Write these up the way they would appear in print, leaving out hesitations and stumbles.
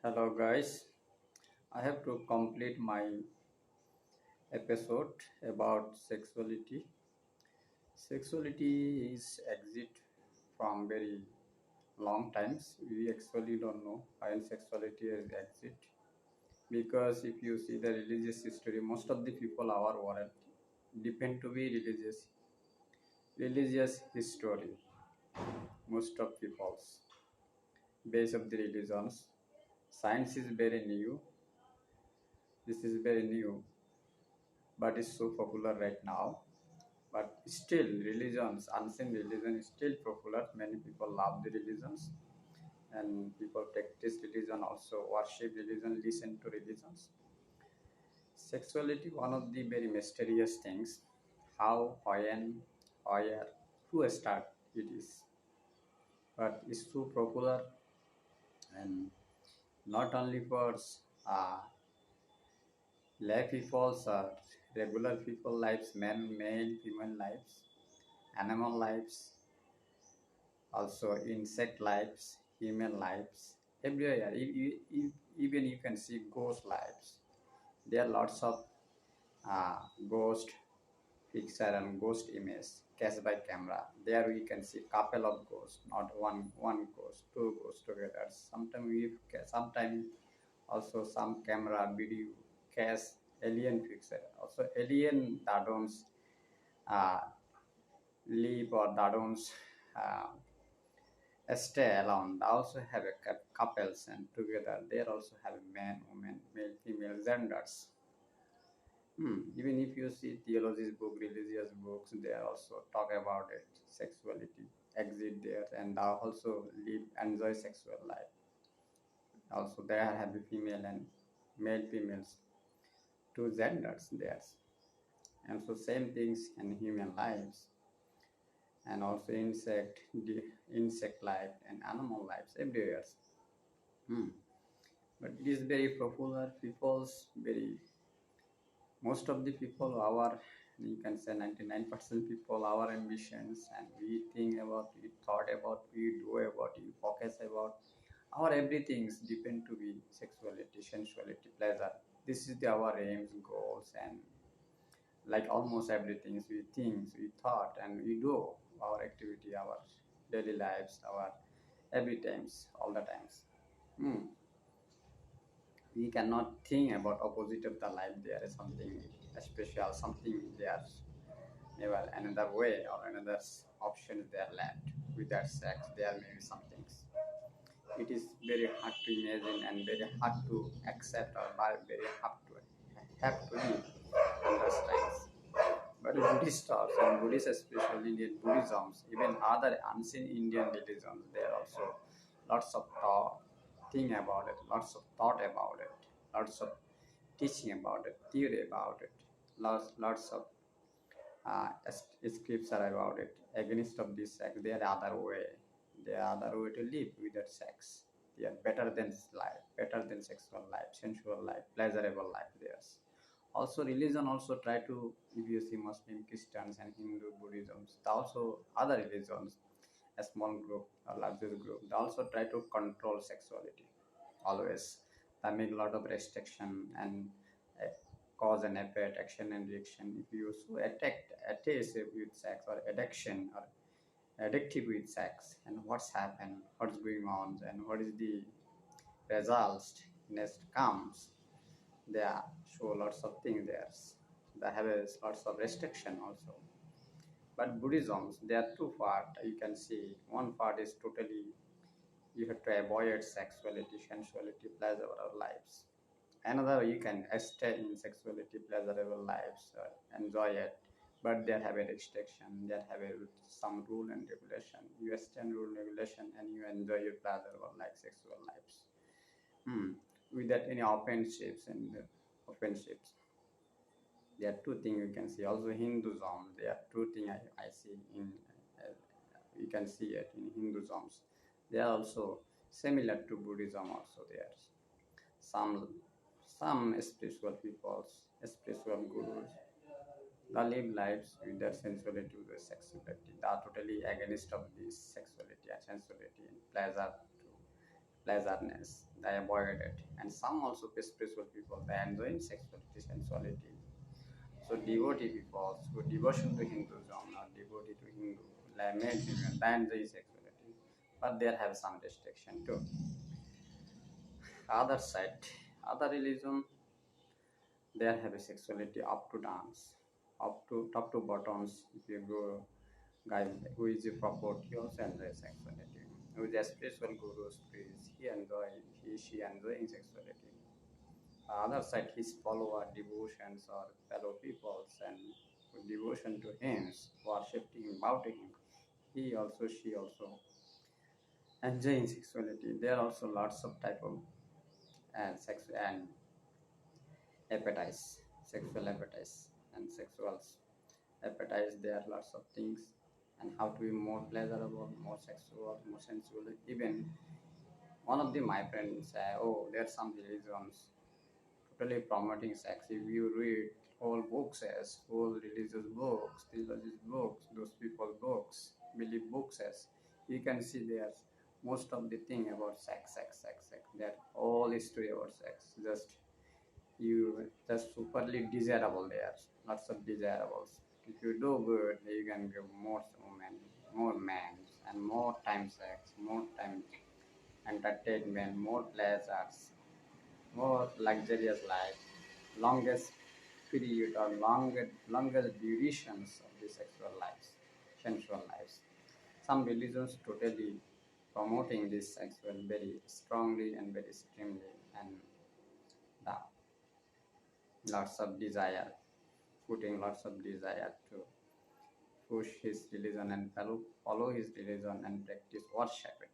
Hello guys, I have to complete my episode about sexuality. Sexuality is exist from very long times. We actually don't know why sexuality is exist because if you see the religious history, most of the people our world depend to be religious history. Most of people's base of the religions. Science is very new. This is very new, but it's so popular right now. But still, religions, unseen religion is still popular. Many people love the religions, and people practice religion, also worship religion, listen to religions. Sexuality, one of the very mysterious things. How, when, where, who start it is, but it's so popular, and not only for uh, lay people's regular people lives, men, male, female lives, animal lives, also insect lives, human lives, everywhere. Even you can see ghost lives. There are lots of uh, ghost picture and ghost image catch by camera. There we can see couple of ghosts, not one ghost, two ghosts together. Sometimes also some camera video catch alien picture. Also alien that don't uh, live or that don't uh, stay alone. They also have a couples and together. They also have man, woman, male, female genders. Even if you see theology's book, religious books, they also talk about it. Sexuality exist there, and they also live enjoy sexual life. Also, they have a female and male, females, two genders there, and so same things in human lives, and also insect life and animal lives everywhere. Hmm. But it is very popular. People's very most of the people our you can say 99% people our ambitions and we think about we thought about we do about we focus about our everything's depend to be sexuality, sensuality, pleasure. This is our aims, goals, and like almost everything we think, we thought, and we do our activity, our daily lives, our every times, all the times. Hmm. We cannot think about opposite of the life. There is something special, something there, maybe another way or another option they are left with that sex. There may be some things. It is very hard to imagine and very hard to accept or very hard to have to live in those times. But Buddhist also, and Buddhists especially in Buddhisms, even other unseen Indian religions, there are also lots of thought, thing about it, lots of thought about it, lots of teaching about it, theory about it, lots of scripts are about it. Against of this sex, there are other way. There are other way to live without sex. They are better than life, better than sexual life, sensual life, pleasurable life. Theirs. Also, religion also try to, if you see Muslim, Christians, and Hindu, Buddhism, also other religions, a small group, a larger group, they also try to control sexuality. Always, they make a lot of restriction and uh, cause and effect, action and reaction. If you so attach with sex or addiction or addictive with sex, and what's happened, what's going on, and what is the result next comes, they show lots of things there. They have lots of restriction also. But Buddhism, there are two parts. You can see one part is totally you have to avoid sexuality, sensuality, pleasure our lives. Another you can stay in sexuality, pleasurable lives, enjoy it, but they have a restriction. They have some rule and regulation. You stand rule and regulation, and you enjoy your pleasurable like sexual lives. Without any offensives and offensives. There are two things you can see. Also Hinduism, there are two things I see in you can see it in Hinduisms. They are also similar to Buddhism. Also there some spiritual peoples, spiritual gurus, they live lives with their sensuality, with their sexuality. They are totally against of this sexuality and sensuality and pleasure too. pleasantness, they avoid it. And some also spiritual people, they enjoy sexuality, sensuality. So devotee people, so devotion to Hinduism or devotee to Hindu, like male female, they enjoy sexuality. But there have some restriction too. Other side, other religion, they have a sexuality up to dance, up to top to bottoms. If you go guy who is a prophet, he also enjoys sexuality. Who is a spiritual guru, priest, she enjoying sexuality. Other side, his follower, devotions or fellow peoples and with devotion to him, worshipping, bow to him. He also, she also enjoying sexuality. There are also lots of type of sex and appetites, sexual appetites and sexual appetites. There are lots of things and how to be more pleasurable, more sexual, more sensual. Even one of the my friends say, oh, there are some religions totally promoting sex. If you read whole books as whole religious books, theological books, those people books, believe books as you can see there's most of the thing about sex, sex, sex, sex. That all history about sex. You just superly desirable there. Lots of desirables. If you do good, you can give more women, more men, and more time sex, more time entertainment, more pleasures, more luxurious life, longest period or longest durations of the sexual lives, sensual lives. Some religions totally promoting this sexual very strongly and very extremely and the lots of desire, putting lots of desire to push his religion and follow his religion and practice worship it,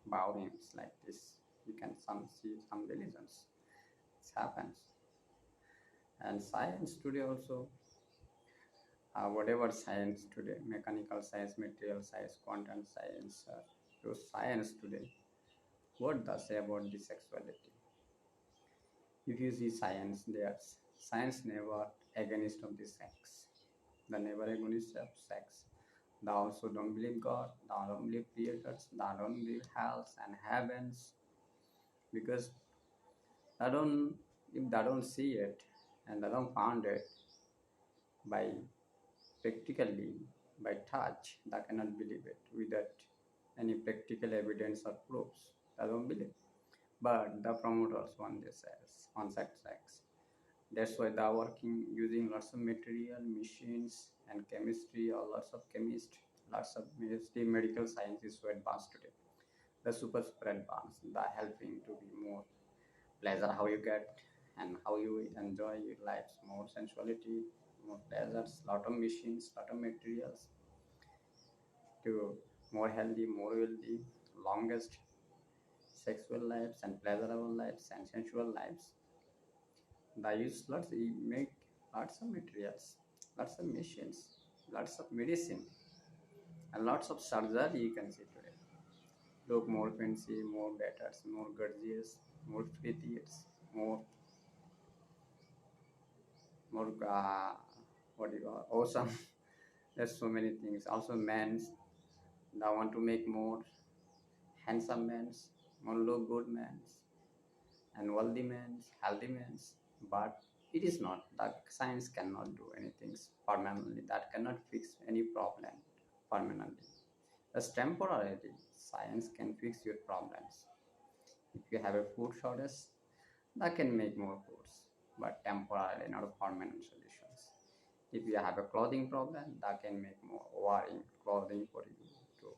bow him like this. You can see some religions. It happens. And science today also, whatever science today, mechanical science, material science, quantum science, those science today, what does say about the sexuality? If you see science, there's science never against of the sex. They never against of sex. They also don't believe God, they don't believe creators, they don't believe hells and heavens because they don't if they don't see it and they don't found it by practically by touch, they cannot believe it without any practical evidence or proofs. They don't believe. But the promoters want this as on sex. That's why they are working using lots of material, machines, and chemistry, or lots of chemistry, lots of chemistry, medical science is so advanced today. The super advanced, they are helping to be more pleasure how you get and how you enjoy your lives, more sensuality, more pleasures, lot of machines, lot of materials to more healthy, more wealthy, longest sexual lives and pleasurable lives and sensual lives. They use lots, they make lots of materials, lots of machines, lots of medicine, and lots of surgery you can see today. Look more fancy, more better, more gorgeous, more prettiest, more what do you call awesome. There's so many things. Also, men's they want to make more handsome men's, more look good men's, and wealthy men's, healthy men's. But it is not. That science cannot do anything permanently. That cannot fix any problem permanently. Just temporarily, science can fix your problems. If you have a food shortage, that can make more foods, but temporarily, not a permanent solutions. If you have a clothing problem, that can make more wearing clothing for you to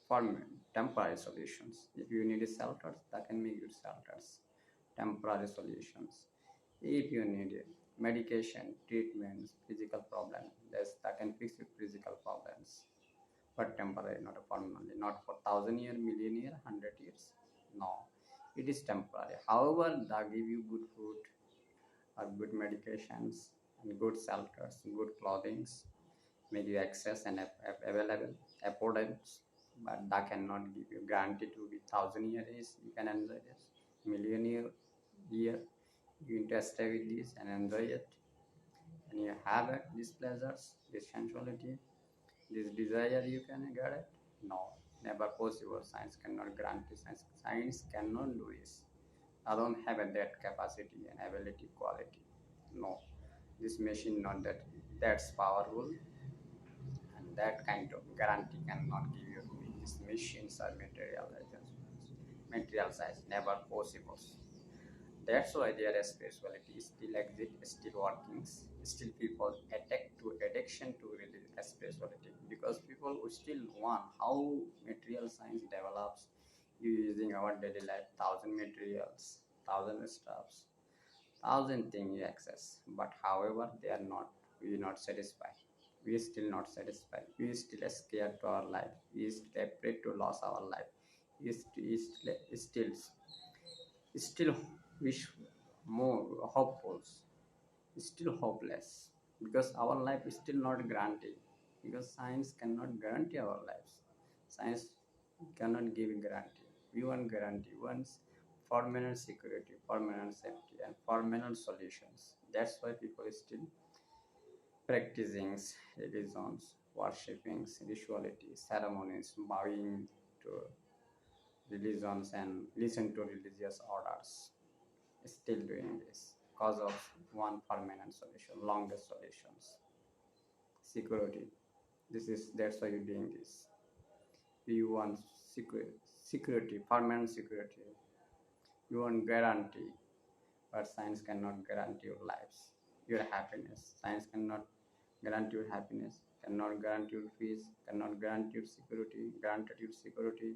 form temporary solutions. If you need shelters, that can make you shelters, temporary solutions. If you need medication, treatments, physical problem, that can fix your physical problems, but temporary, not a permanently, not for 1,000 year, million year, 100 years. No, it is temporary. However, they give you good food or good medications and good shelters, good clothings, make you access and available, affordable, but that cannot give you guarantee to be 1,000 years. You can enjoy this million year. You interested with this and enjoy it, and you have it. These pleasures, this sensuality, this desire, you can get it. No, never possible. Science cannot guarantee. Science cannot do this. I don't have that capacity and ability quality. No, this machine not that's powerful, and that kind of guarantee cannot give you to me. These machines are material adjustments. Material size never possible. That's why their spirituality still exists, still working, still people attack to addiction to spirituality because people who still want how material science develops you using our daily life, thousand materials, thousand stuffs, thousand things you access. But however, they are not, we are not satisfied. We are still not satisfied. We are still scared to our life. We are still afraid to lose our life. We still wish more hopefuls, still hopeless because our life is still not guaranteed because science cannot guarantee our lives. Science cannot give guarantee. We want guarantee once, permanent security, permanent safety, and permanent solutions. That's why people is still practicing religions, worshipping rituality, ceremonies, bowing to religions and listen to religious orders, still doing this because of one permanent solution, longest solutions, security. This is that's why you're doing this. You want security, permanent security. You want guarantee, but science cannot guarantee your lives, your happiness. Science cannot guarantee your happiness, cannot guarantee your peace, cannot guarantee your security, guaranteed your security.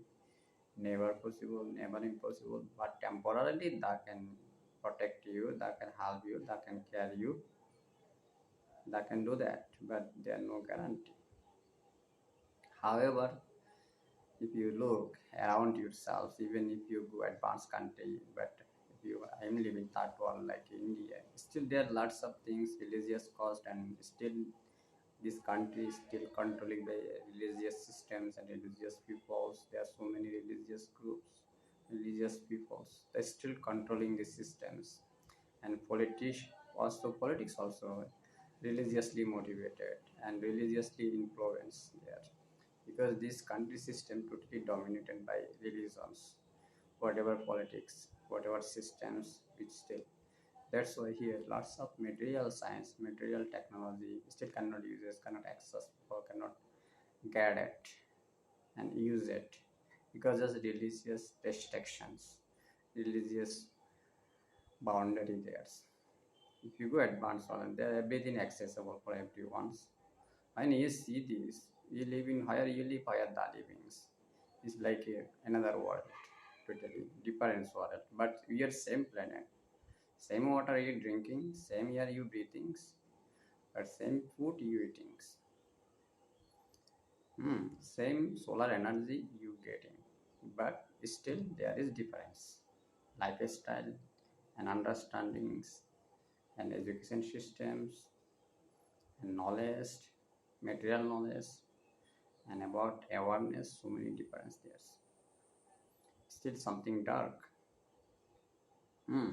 Never possible, never impossible. But temporarily, that can protect you, that can help you, that can carry you, that can do that, but there are no guarantee. However, if you look around yourself, even if you go advanced country, but if you I'm living third world like India, still there are lots of things, religious cost, and still this country is still controlling by religious systems and religious peoples. There are so many religious groups, religious peoples. They're still controlling the systems, and politics also religiously motivated and religiously influenced there because this country system totally dominated by religions, whatever politics, whatever systems, which still. That's why here lots of material science, material technology still cannot use it, cannot access, or cannot get it and use it because of religious restrictions, religious boundary there. If you go advanced level, there everything accessible for everyone. When you see this, you live in higher, you live higher the livings. It's like another world, totally different world. But we are same planet, same water you drinking, same air you breathing, but same food you eating. Same solar energy you getting, but still there is difference. Lifestyle and understandings and education systems and knowledge, material knowledge, and about awareness, so many difference there's still something dark. Hmm.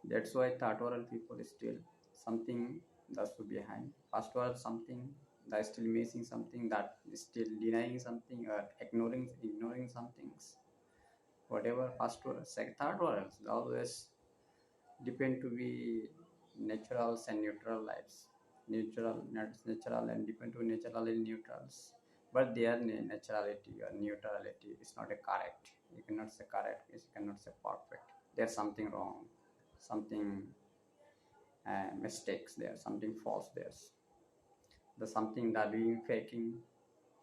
That's why third world people is still something that's behind. First world something that's still missing, something that is still denying something or ignoring some things. Whatever first world, second, third world always depend to be naturals and neutral lives. Natural and depend to natural and neutrals. But their naturality or neutrality is not a correct. You cannot say correct, you cannot say perfect. There's something wrong, something mistakes there, something false there's the something that doing faking,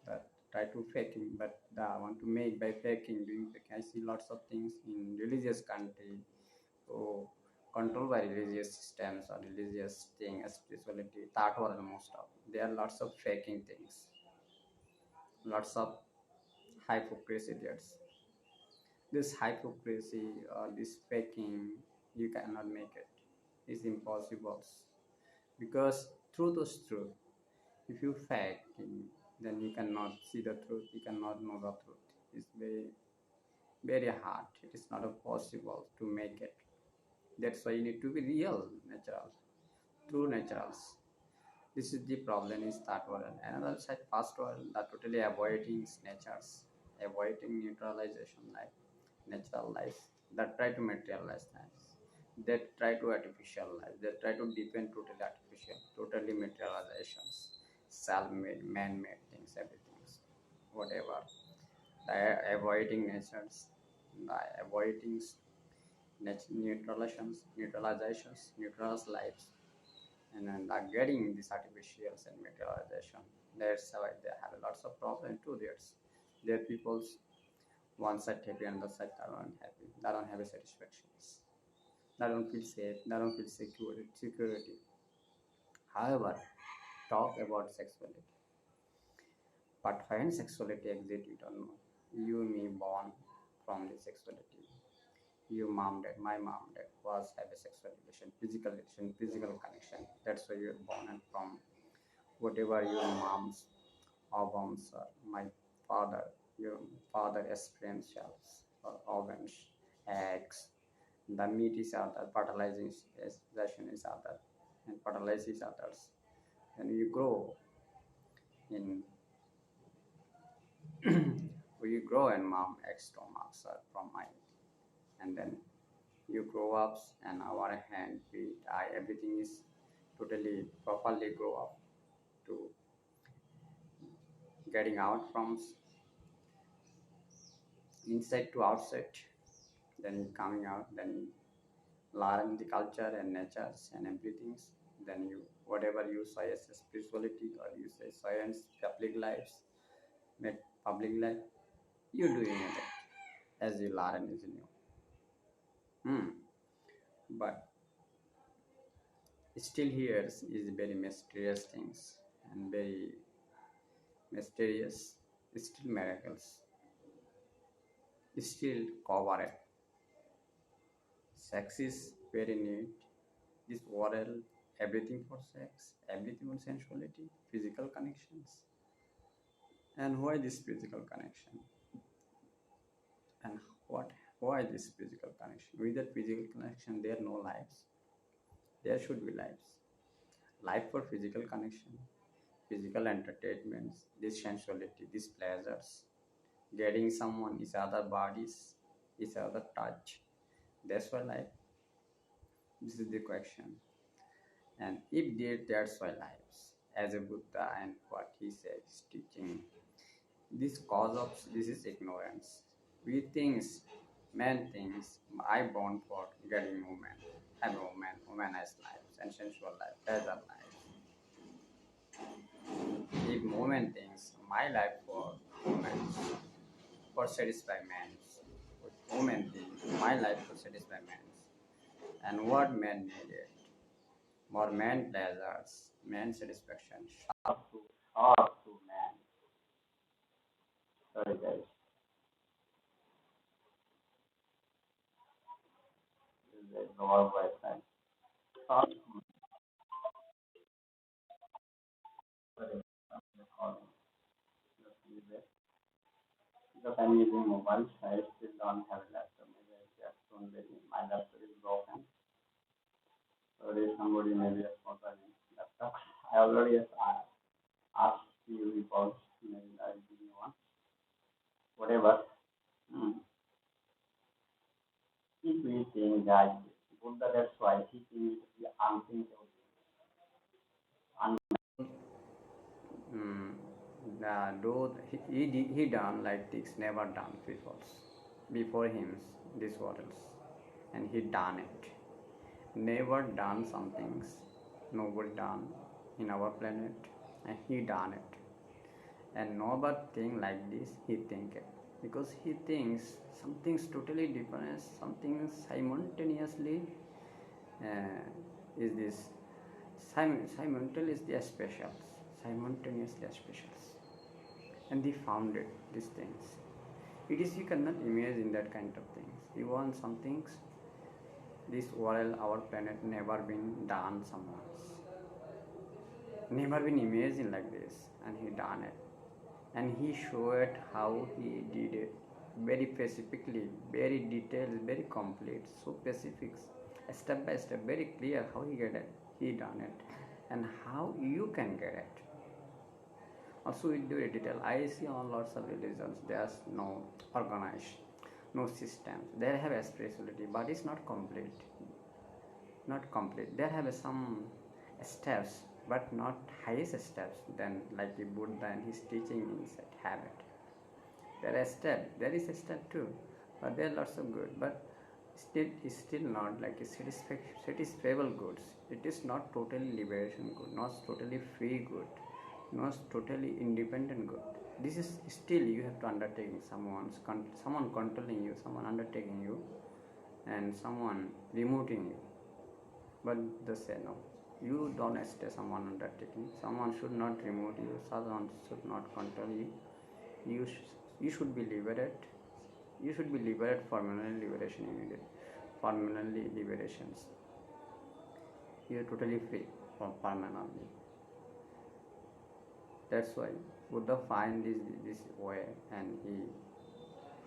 that try to faking, but the want to make by faking, doing faking. I see lots of things in religious country, so controlled by religious systems or religious thing, spirituality, that was most of. There are lots of faking things, lots of hypocrisy there's. This hypocrisy or this faking, you cannot make it. It's impossible because truth is truth. If you fake, then you cannot see the truth, you cannot know the truth. It's very hard. It is not possible to make it. That's why you need to be real, natural, true naturals. This is the problem is that world. Another side, past world, that totally avoiding natures, avoiding neutralization like natural lives that try to materialize lives. They try to artificial life. They try to depend totally artificial, totally materializations, self-made, man-made things, everything, whatever. By avoiding natures, by avoiding neutralizations, lives, and then are getting these artificials and materialization. That's why they have lots of problems too. Their people's one side happy and the other side are unhappy. They don't have a satisfactions. They don't feel safe. They don't feel security. However, talk about sexuality. But when sexuality exists, you don't know. You me born from the sexuality. Your mom did, my mom did, was have a sexual relation, physical connection. That's why you're born and from whatever your mom's ovums or my father, your father experientials or ovens, eggs. The meat is other, fertilization is other, and fertilize is others. And you grow in you grow in mom egg stomachs are from my, and then you grow up and our hand, feet, eye, everything is totally properly grow up to getting out from inside to outside, then you coming out, then you learn the culture and natures and everything, then you whatever you say as a spirituality or you say science, public lives, make public life, you doing it as you learn is new. But still here is very mysterious things and very mysterious, still miracles, still cover it. Sex is very neat. This oral, everything for sex, everything on sensuality, physical connections. And why this physical connection? And what? Why this physical connection? With that physical connection, there are no lives. There should be lives. Life for physical connection, physical entertainments, this sensuality, these pleasures, getting someone is other bodies, is other touch. That's why life. This is the question. And if did, that's why lives. As a Buddha and what he said, his teaching. This cause of this is ignorance. We thinks, man thinks, I born for getting woman. I'm a woman, woman has lives and sensual life, pleasure life. If woman thinks, my life for women, for satisfy man. Woman thinks, my life for satisfy man. And what man needed? More man pleasures, man satisfaction. Sharp to man. Sorry guys, this is a lower Wi-Fi. Sharp to man. Sorry, I'm recording. Just leave it. Because I'm using mobile, so I still don't have a laptop. Maybe I just don't let me. My laptop is broken. Sorry, somebody maybe has forgotten laptop. I already asked you people. Maybe I'll give you one. Whatever. Hmm. If we think that Buddha, that's why he thinks the unthinkable. Mm, though he done like things never done before him this worlds, and he done it. Never done some things, nobody done in our planet, and he done it. And nobody think like this. He think it because he thinks something's totally different, something simultaneously is this simultaneously specials, simultaneously specials, and they found it these things. It is you cannot imagine that kind of things. You want some things. This world, our planet, never been done someone's, never been imagined like this, and he done it, and he showed how he did it very specifically, very detailed, very complete, so specific, step by step, very clear how he get it, he done it, and how you can get it. Also with the detail, I see on lots of religions there's no organized, no systems. They have a spirituality, but it's not complete. Not complete. There have some steps, but not highest steps. Then like the Buddha and his teaching is habit. There are step. There is a step too, but there are lots of good. But still, is still not like a satisfiable goods. It is not totally liberation good, not totally free good, not totally independent good. This is still you have to undertaking someone controlling you, someone undertaking you, and someone removing you. But they say no. You don't stay someone undertaking. Someone should not remove you. Someone should not control you. You should be liberated. You should be liberated. Permanent liberation you needed. Permanently liberations. You are totally free from permanently. That's why Buddha find this way, and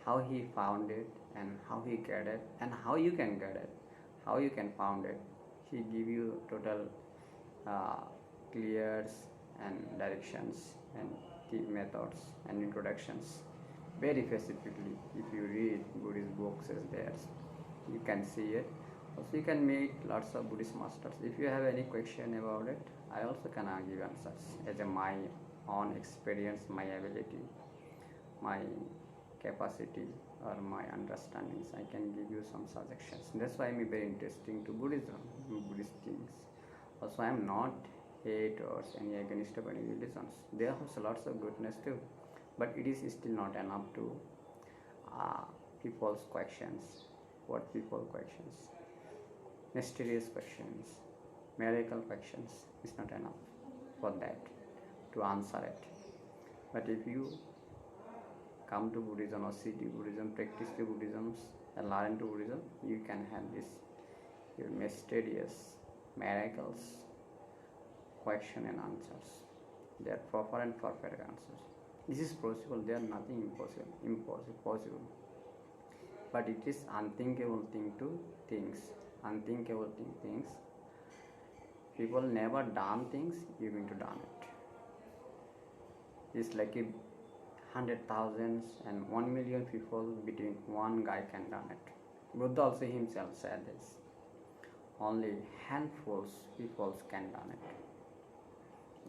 how he found it, and how he get it, and how you can get it, how you can found it. He give you total uh, clears and directions and the methods and introductions very specifically. If you read Buddhist books as there, you can see it. Also you can meet lots of Buddhist masters. If you have any question about it, I also can give answers as my own experience, my ability, my capacity, or my understandings. I can give you some suggestions. That's why I'm very interesting to Buddhism, Buddhist things. Also I am not hate or any against of any religions. There are lots of goodness too, but it is still not enough to people's questions. What people questions? Mysterious questions, miracle questions is not enough for that to answer it. But if you come to Buddhism or see the Buddhism, practice the Buddhism, and learn to Buddhism, you can have this mysterious miracles, question and answers. They are proper and perfect answers. This is possible. There are nothing possible. But it is unthinkable thing to things. Unthinkable things. People never done things. You're going to done it. It's like a 100,000 and 1,000,000 people between one guy can done it. Buddha also himself said this. Only handfuls people can done it.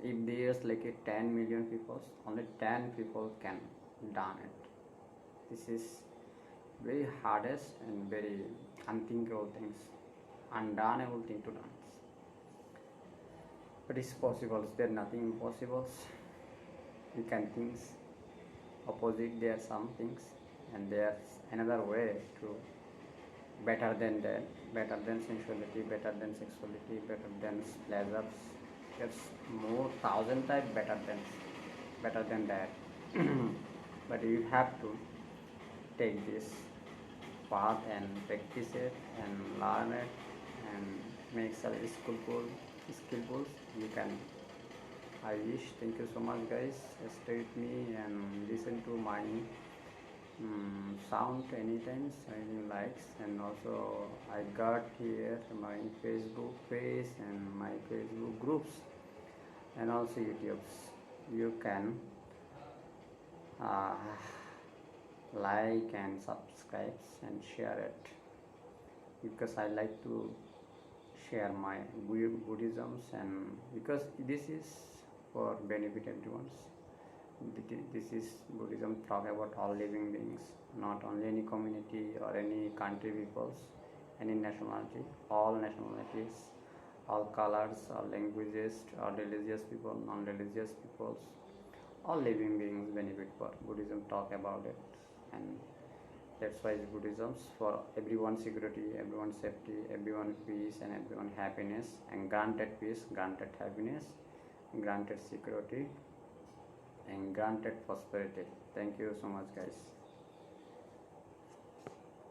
If there's like a 10 million people, only 10 people can done it. This is very hardest and very unthinkable things, undonable thing to done. But it's possible. There's nothing impossible. You can think opposite. There are some things, and there's another way to better than that, better than sensuality, better than sexuality, better than pleasures. There's more thousand times better than that. But you have to take this path and practice it and learn it and make yourself skillful. You can. I wish. Thank you so much, guys. Stay with me and listen to my sound anytime, any likes. And also I got here my Facebook page and my Facebook groups, and also YouTube's. You can like and subscribe and share it, because I like to share my Buddhisms, and because this is for benefit everyone's. This is Buddhism talk about all living beings, not only any community or any country peoples, any nationality, all nationalities, all colors, all languages, all religious people, non-religious peoples, all living beings benefit for Buddhism talk about it. And that's why Buddhism's for everyone's security, everyone's safety, everyone peace, and everyone happiness, and granted peace, granted happiness, granted security, and granted prosperity. Thank you so much, guys.